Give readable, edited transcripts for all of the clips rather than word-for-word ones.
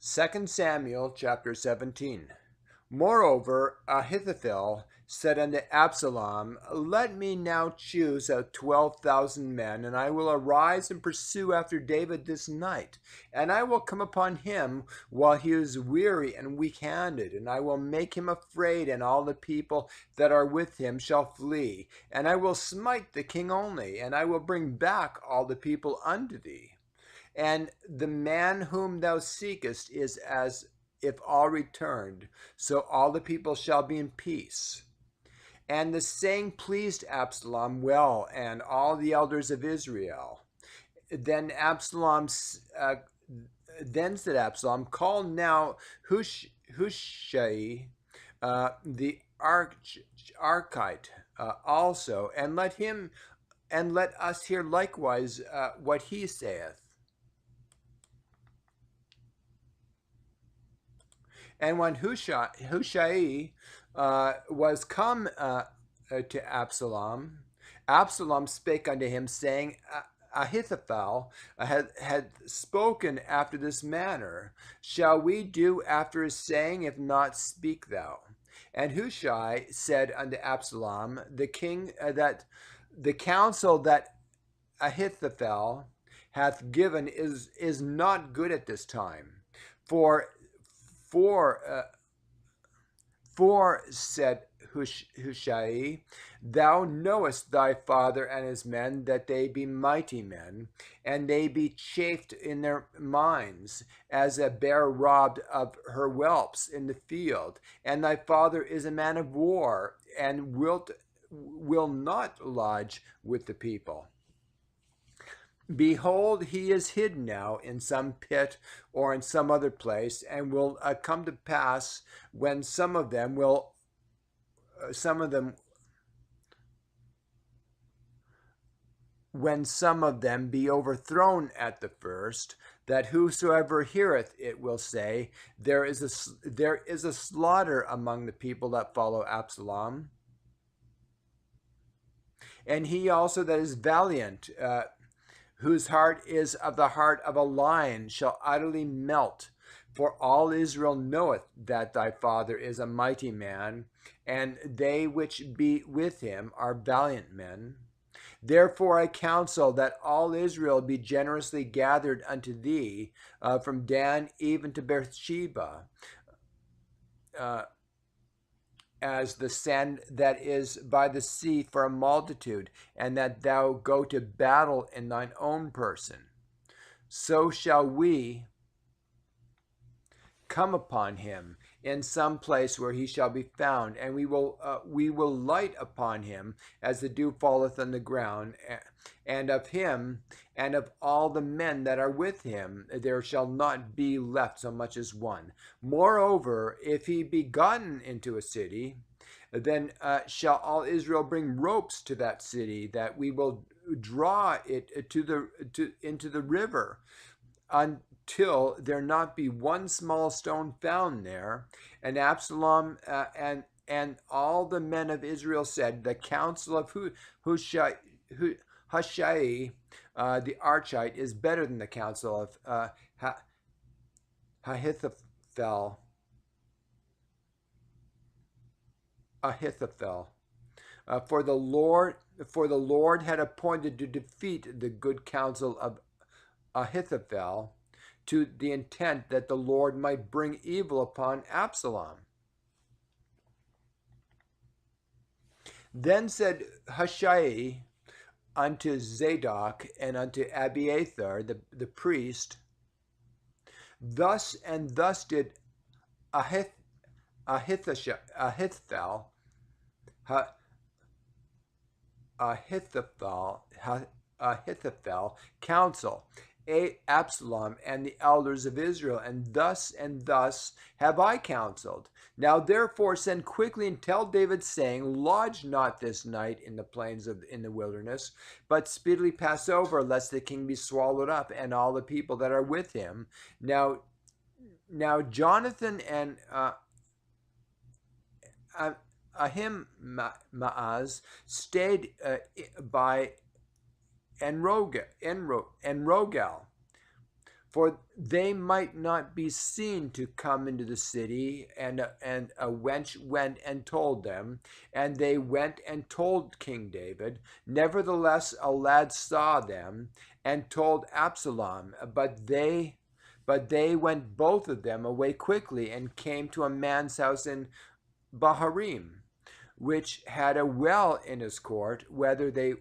2 Samuel chapter 17. Moreover, Ahithophel said unto Absalom, Let me now choose 12,000 men, and I will arise and pursue after David this night. And I will come upon him while he is weary and weak-handed, and I will make him afraid, and all the people that are with him shall flee. And I will smite the king only, and I will bring back all the people unto thee. And the man whom thou seekest is as if all returned, so all the people shall be in peace. And the saying pleased Absalom well, and all the elders of Israel. Then said Absalom, Call now Hushai, the Archite, also, and let us hear likewise what he saith. And when Hushai was come to Absalom, Absalom spake unto him, saying, Ahithophel had spoken after this manner. Shall we do after his saying? If not, speak thou. And Hushai said unto Absalom, the king, that the counsel that Ahithophel hath given is not good at this time. For said Hushai, thou knowest thy father and his men, that they be mighty men, and they be chafed in their minds, as a bear robbed of her whelps in the field. And thy father is a man of war, and will not lodge with the people. Behold, he is hid now in some pit or in some other place, and will come to pass when some of them be overthrown at the first, that whosoever heareth it will say, there is a slaughter among the people that follow Absalom. And he also that is valiant, whose heart is of the heart of a lion, shall utterly melt. For all Israel knoweth that thy father is a mighty man, and they which be with him are valiant men. Therefore I counsel that all Israel be generously gathered unto thee, from Dan even to Beersheba, as the sand that is by the sea for a multitude, and that thou go to battle in thine own person. So shall we come upon him in some place where he shall be found, and we will light upon him as the dew falleth on the ground, and of him and of all the men that are with him there shall not be left so much as one. Moreover, if he be gotten into a city, then shall all Israel bring ropes to that city, that we will draw it into the river, until there not be one small stone found there. And Absalom and all the men of Israel said, the counsel of Hushai, the Archite, is better than the counsel of Ahithophel. For the Lord had appointed to defeat the good counsel of Ahithophel, to the intent that the Lord might bring evil upon Absalom. Then said Hushai unto Zadok and unto Abiathar the priest, Thus and thus did Ahithophel counsel Absalom and the elders of Israel, and thus have I counseled. Now therefore send quickly and tell David, saying, Lodge not this night in the plains in the wilderness, but speedily pass over, lest the king be swallowed up, and all the people that are with him. Now Jonathan and Ahimaaz stayed by Enrogel. for they might not be seen to come into the city. And a wench went and told them, and they went and told King David. Nevertheless, a lad saw them and told Absalom, but they went both of them away quickly and came to a man's house in Baharim, which had a well in his court, whither they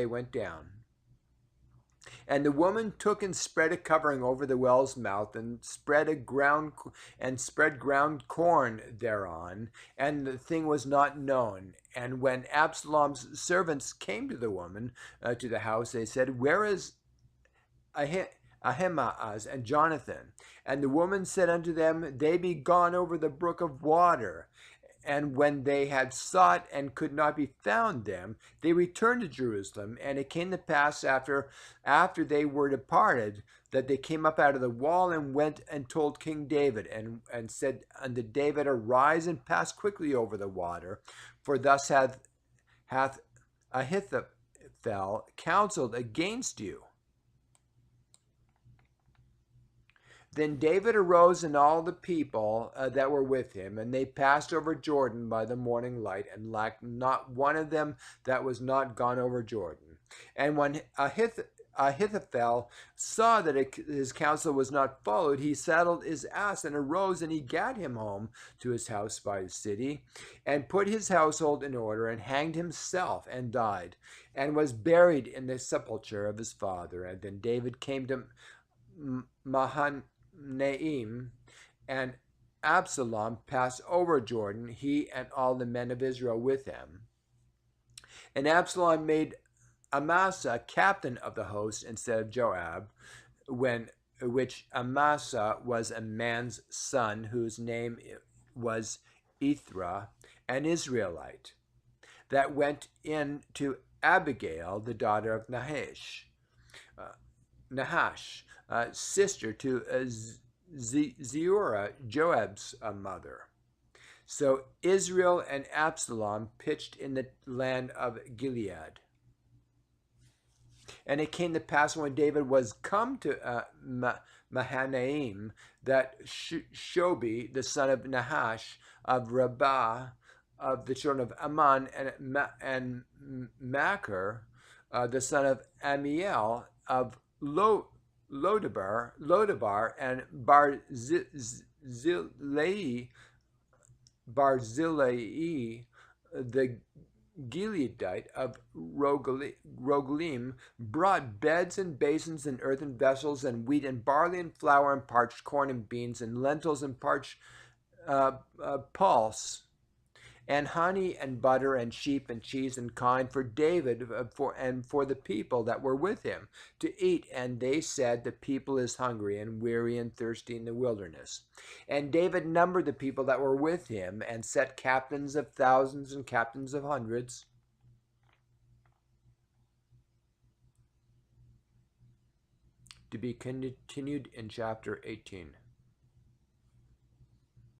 went down. And the woman took and spread a covering over the well's mouth, and spread ground corn thereon, and the thing was not known. And when Absalom's servants came to the woman to the house, they said, "Where is Ahimaaz and Jonathan?" And the woman said unto them, "They be gone over the brook of water." And when they had sought and could not be found them, they returned to Jerusalem. And it came to pass after they were departed, that they came up out of the wall and went and told King David, and said unto David, "Arise and pass quickly over the water, for thus hath Ahithophel counseled against you." Then David arose and all the people that were with him, and they passed over Jordan by the morning light, and lacked not one of them that was not gone over Jordan. And when Ahithophel saw that his counsel was not followed, he saddled his ass and arose, and he gat him home to his house by the city, and put his household in order, and hanged himself, and died, and was buried in the sepulchre of his father. And then David came to Mahanaim, and Absalom passed over Jordan, he and all the men of Israel with him. And Absalom made Amasa captain of the host instead of Joab, which Amasa was a man's son, whose name was Ithra, an Israelite, that went in to Abigail, the daughter of Nahash, sister to Zeorah, Joab's mother. So Israel and Absalom pitched in the land of Gilead. And it came to pass when David was come to Mahanaim, that Shobi, the son of Nahash, of Rabbah, of the children of Ammon, and Machir, the son of Amiel, of Lodabar, and Barzillai, the Gileadite of Rogelim, brought beds and basins and earthen vessels, and wheat and barley and flour and parched corn and beans and lentils and parched pulse, and honey and butter and sheep and cheese and kine for David and for the people that were with him to eat. And they said, "The people is hungry and weary and thirsty in the wilderness." And David numbered the people that were with him, and set captains of thousands and captains of hundreds. To be continued in chapter 18.